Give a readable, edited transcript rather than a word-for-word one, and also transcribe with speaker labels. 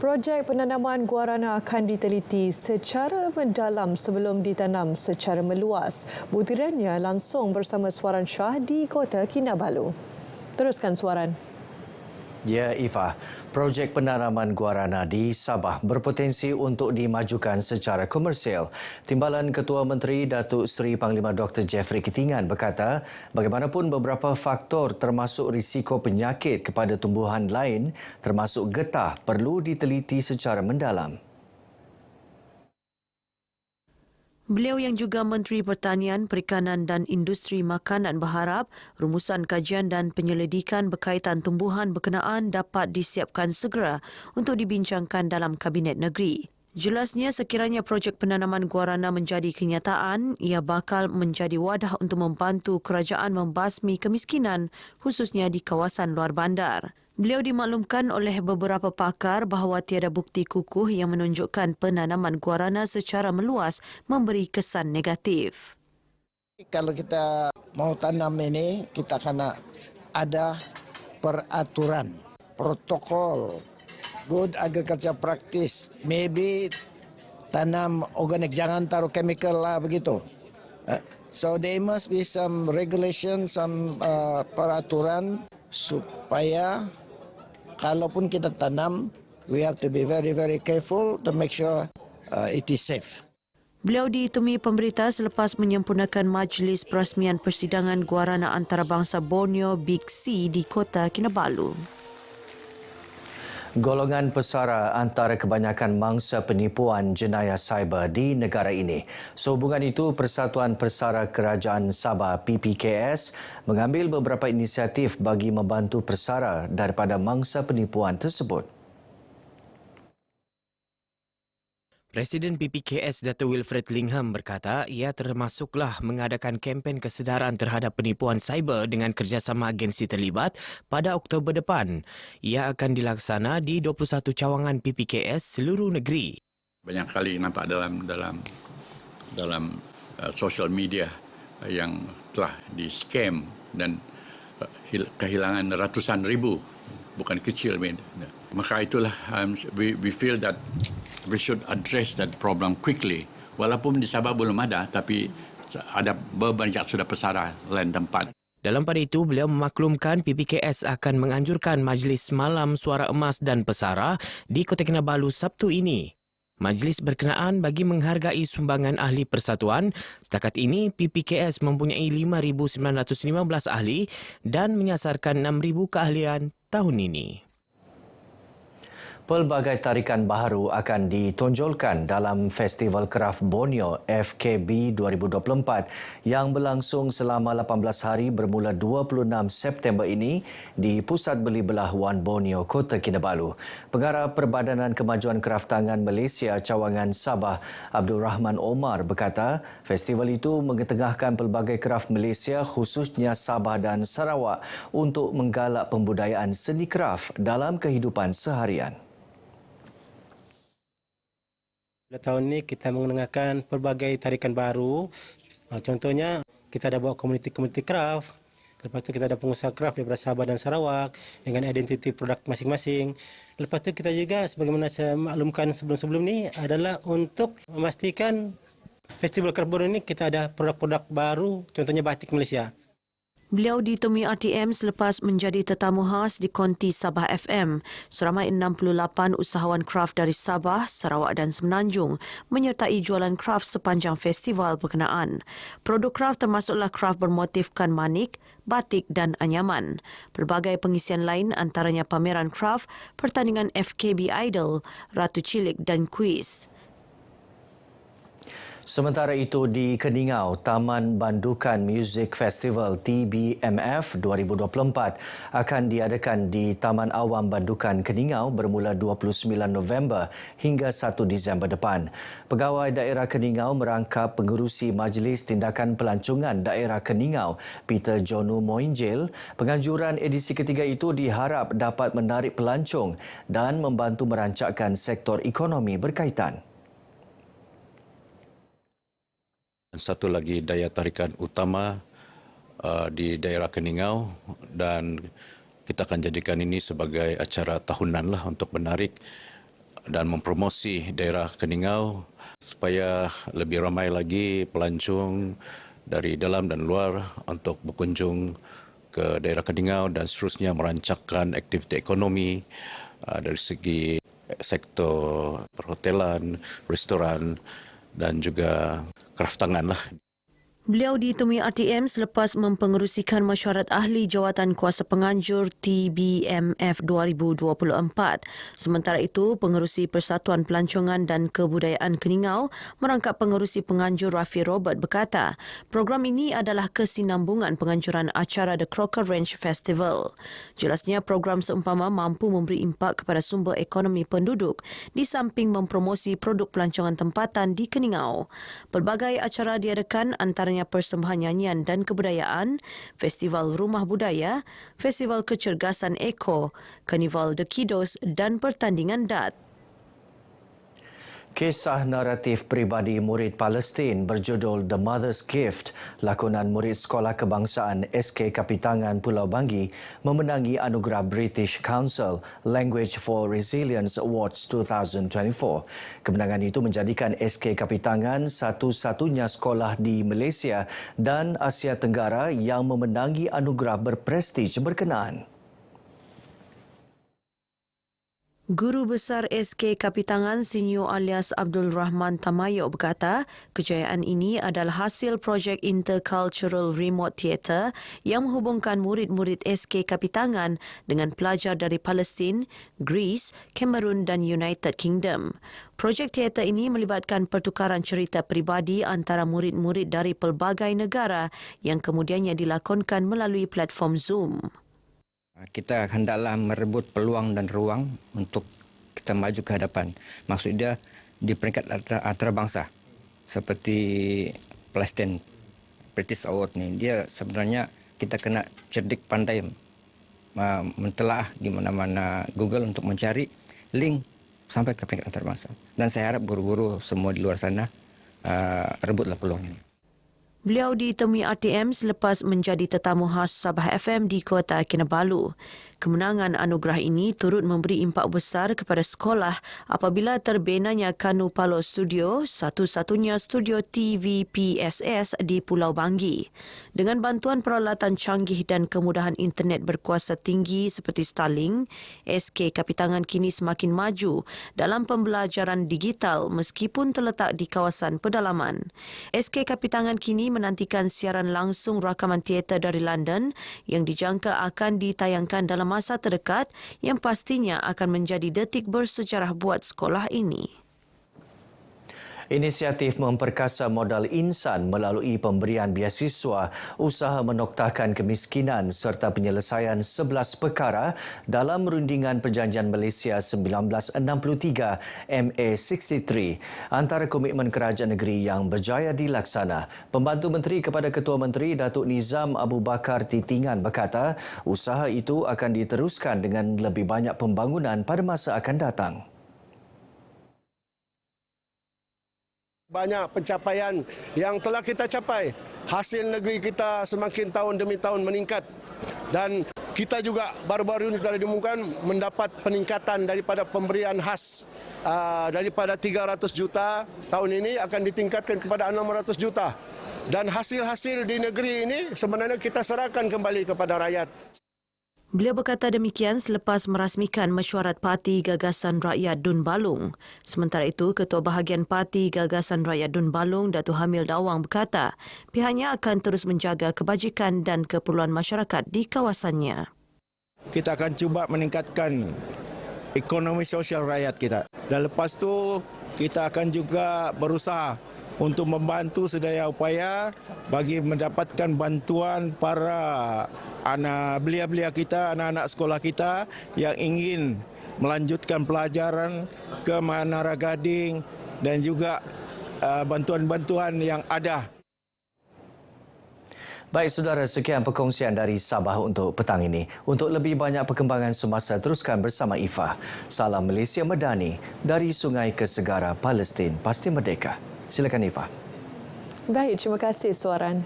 Speaker 1: Projek penanaman guarana akan diteliti secara mendalam sebelum ditanam secara meluas. Butirannya langsung bersama Suaran Shah di Kota Kinabalu. Teruskan Suaran.
Speaker 2: Ya, Ifa. Projek penanaman guarana di Sabah berpotensi untuk dimajukan secara komersial. Timbalan Ketua Menteri Datuk Seri Panglima Dr. Jeffrey Kitingan berkata, bagaimanapun beberapa faktor termasuk risiko penyakit kepada tumbuhan lain termasuk getah perlu diteliti secara mendalam.
Speaker 3: Beliau yang juga Menteri Pertanian, Perikanan dan Industri Makanan berharap rumusan kajian dan penyelidikan berkaitan tumbuhan berkenaan dapat disiapkan segera untuk dibincangkan dalam Kabinet Negeri. Jelasnya sekiranya projek penanaman guarana menjadi kenyataan, ia bakal menjadi wadah untuk membantu kerajaan membasmi kemiskinan khususnya di kawasan luar bandar. Beliau dimaklumkan oleh beberapa pakar bahawa tiada bukti kukuh yang menunjukkan penanaman guarana secara meluas memberi kesan negatif.
Speaker 4: Kalau kita mau tanam ini, kita kena ada peraturan, protokol, good agriculture practice, maybe tanam organik, jangan taruh chemical lah begitu. So there must be some regulation, some peraturan supaya kalaupun kita tanam, we have to be very, very careful to make sure it is safe.
Speaker 3: Beliau ditemui pemberita selepas menyempurnakan majlis perasmian persidangan guarana antarabangsa Borneo Big C di Kota Kinabalu.
Speaker 2: Golongan pesara antara kebanyakan mangsa penipuan jenayah cyber di negara ini. Sehubungan itu, Persatuan Pesara Kerajaan Sabah PPKS mengambil beberapa inisiatif bagi membantu pesara daripada mangsa penipuan tersebut.
Speaker 5: Presiden PPKS Dato' Wilfred Lingham berkata ia termasuklah mengadakan kempen kesedaran terhadap penipuan cyber dengan kerjasama agensi terlibat pada Oktober depan. Ia akan dilaksana di 21 cawangan PPKS seluruh negeri.
Speaker 6: Banyak kali nampak dalam social media yang telah di-scam dan kehilangan ratusan ribu, bukan kecil. Maka itulah we feel that we should address that problem quickly. Walaupun di Sabah belum ada, tapi ada banyak sudah pesara lain tempat.
Speaker 5: Dalam pada itu, beliau memaklumkan PPKS akan menganjurkan Majlis Malam Suara Emas dan Pesara di Kota Kinabalu Sabtu ini. Majlis berkenaan bagi menghargai sumbangan ahli persatuan. Setakat ini, PPKS mempunyai 5,915 ahli dan menyasarkan 6,000 keahlian tahun ini.
Speaker 2: Pelbagai tarikan baharu akan ditonjolkan dalam Festival Kraft Borneo FKB 2024 yang berlangsung selama 18 hari bermula 26 September ini di Pusat Beli Belah Wan Borneo, Kota Kinabalu. Pengarah Perbadanan Kemajuan Kraftangan Malaysia Cawangan Sabah, Abdul Rahman Omar berkata, festival itu mengetengahkan pelbagai kraf Malaysia khususnya Sabah dan Sarawak untuk menggalak pembudayaan seni kraf dalam kehidupan seharian.
Speaker 7: Tahun ini kita mengenengahkan pelbagai tarikan baru. Contohnya kita ada bawa komuniti-komuniti kraft. Lepas tu kita ada pengusaha kraft daripada Sabah dan Sarawak dengan identiti produk masing-masing. Lepas tu kita juga sebagaimana saya maklumkan sebelum-sebelum ni adalah untuk memastikan Festival Kraft Borneo ini kita ada produk-produk baru, contohnya batik Malaysia.
Speaker 3: Beliau ditemui RTM selepas menjadi tetamu khas di Konti Sabah FM. Seramai 68 usahawan kraft dari Sabah, Sarawak dan Semenanjung menyertai jualan kraft sepanjang festival berkenaan. Produk kraft termasuklah kraft bermotifkan manik, batik dan anyaman. Pelbagai pengisian lain antaranya pameran kraft, pertandingan FKB Idol, Ratu Cilik dan kuis.
Speaker 2: Sementara itu di Keningau, Taman Bandukan Music Festival TBMF 2024 akan diadakan di Taman Awam Bandukan Keningau bermula 29 November hingga 1 Disember depan. Pegawai Daerah Keningau merangkap pengerusi Majlis Tindakan Pelancongan Daerah Keningau, Peter Jonu Moinjil. Penganjuran edisi ketiga itu diharap dapat menarik pelancong dan membantu merancangkan sektor ekonomi berkaitan.
Speaker 8: Satu lagi daya tarikan utama di daerah Keningau dan kita akan jadikan ini sebagai acara tahunan lah untuk menarik dan mempromosi daerah Keningau supaya lebih ramai lagi pelancong dari dalam dan luar untuk berkunjung ke daerah Keningau dan seterusnya merancangkan aktiviti ekonomi dari segi sektor perhotelan, restoran dan juga kraftangan lah.
Speaker 3: Beliau ditemui RTM selepas mempengerusikan mesyuarat ahli jawatan kuasa penganjur TBMF 2024. Sementara itu, pengerusi Persatuan Pelancongan dan Kebudayaan Keningau merangkap pengerusi penganjur Rafi Robert berkata, program ini adalah kesinambungan penganjuran acara The Crocker Range Festival. Jelasnya, program seumpama mampu memberi impak kepada sumber ekonomi penduduk di samping mempromosi produk pelancongan tempatan di Keningau. Pelbagai acara diadakan antaranya persembahan nyanyian dan kebudayaan, Festival Rumah Budaya, Festival Kecergasan Eko, Karnival The Kiddos dan pertandingan dart.
Speaker 2: Kisah naratif peribadi murid Palestin berjudul The Mother's Gift, lakonan murid Sekolah Kebangsaan SK Kapitangan Pulau Banggi memenangi anugerah British Council Language for Resilience Awards 2024. Kemenangan itu menjadikan SK Kapitangan satu-satunya sekolah di Malaysia dan Asia Tenggara yang memenangi anugerah berprestij berkenaan.
Speaker 3: Guru Besar SK Kapitangan Sinyo alias Abdul Rahman Tamayok berkata, kejayaan ini adalah hasil projek Intercultural Remote Theatre yang menghubungkan murid-murid SK Kapitangan dengan pelajar dari Palestin, Greece, Cameroon dan United Kingdom. Projek teater ini melibatkan pertukaran cerita peribadi antara murid-murid dari pelbagai negara yang kemudiannya dilakonkan melalui platform Zoom.
Speaker 9: Kita hendaklah merebut peluang dan ruang untuk kita maju ke hadapan. Maksudnya di peringkat antarabangsa seperti Palestine British Award ni, dia sebenarnya kita kena cerdik pandai mentelaah di mana-mana Google untuk mencari link sampai ke peringkat antarabangsa. Dan saya harap guru-guru semua di luar sana rebutlah peluang ini.
Speaker 3: Beliau ditemui RTM selepas menjadi tetamu khas Sabah FM di Kota Kinabalu. Kemenangan anugerah ini turut memberi impak besar kepada sekolah apabila terbinanya Kanu Palo Studio, satu-satunya studio TV PSS di Pulau Banggi. Dengan bantuan peralatan canggih dan kemudahan internet berkuasa tinggi seperti Starlink, SK Kapitangan kini semakin maju dalam pembelajaran digital meskipun terletak di kawasan pedalaman. SK Kapitangan kini menantikan siaran langsung rakaman teater dari London yang dijangka akan ditayangkan dalam masa terdekat yang pastinya akan menjadi detik bersejarah buat sekolah ini.
Speaker 2: Inisiatif memperkasa modal insan melalui pemberian beasiswa, usaha menoktahkan kemiskinan serta penyelesaian 11 perkara dalam rundingan Perjanjian Malaysia 1963 MA63 antara komitmen kerajaan negeri yang berjaya dilaksana. Pembantu Menteri kepada Ketua Menteri Datuk Nizam Abu Bakar Titingan berkata, usaha itu akan diteruskan dengan lebih banyak pembangunan pada masa akan datang.
Speaker 10: Banyak pencapaian yang telah kita capai. Hasil negeri kita semakin tahun demi tahun meningkat. Dan kita juga baru-baru ini telah diumumkan mendapat peningkatan daripada pemberian khas daripada 300 juta tahun ini akan ditingkatkan kepada 600 juta. Dan hasil-hasil di negeri ini sebenarnya kita serahkan kembali kepada rakyat.
Speaker 3: Beliau berkata demikian selepas merasmikan mesyuarat Parti Gagasan Rakyat Dun Balung. Sementara itu, Ketua Bahagian Parti Gagasan Rakyat Dun Balung, Datuk Hamil Dawang berkata, pihaknya akan terus menjaga kebajikan dan keperluan masyarakat di kawasannya.
Speaker 11: Kita akan cuba meningkatkan ekonomi sosial rakyat kita. Dan lepas tu, kita akan juga berusaha untuk membantu sedaya upaya bagi mendapatkan bantuan para anak belia-belia kita, anak-anak sekolah kita yang ingin melanjutkan pelajaran ke Menara Gading dan juga bantuan-bantuan yang ada.
Speaker 2: Baik saudara, sekian perkongsian dari Sabah untuk petang ini. Untuk lebih banyak perkembangan semasa, teruskan bersama IFA. Salam Malaysia Medani dari Sungai ke Segara, Palestin, pasti merdeka. Silakan Ifa.
Speaker 1: Baik, terima kasih Suaran.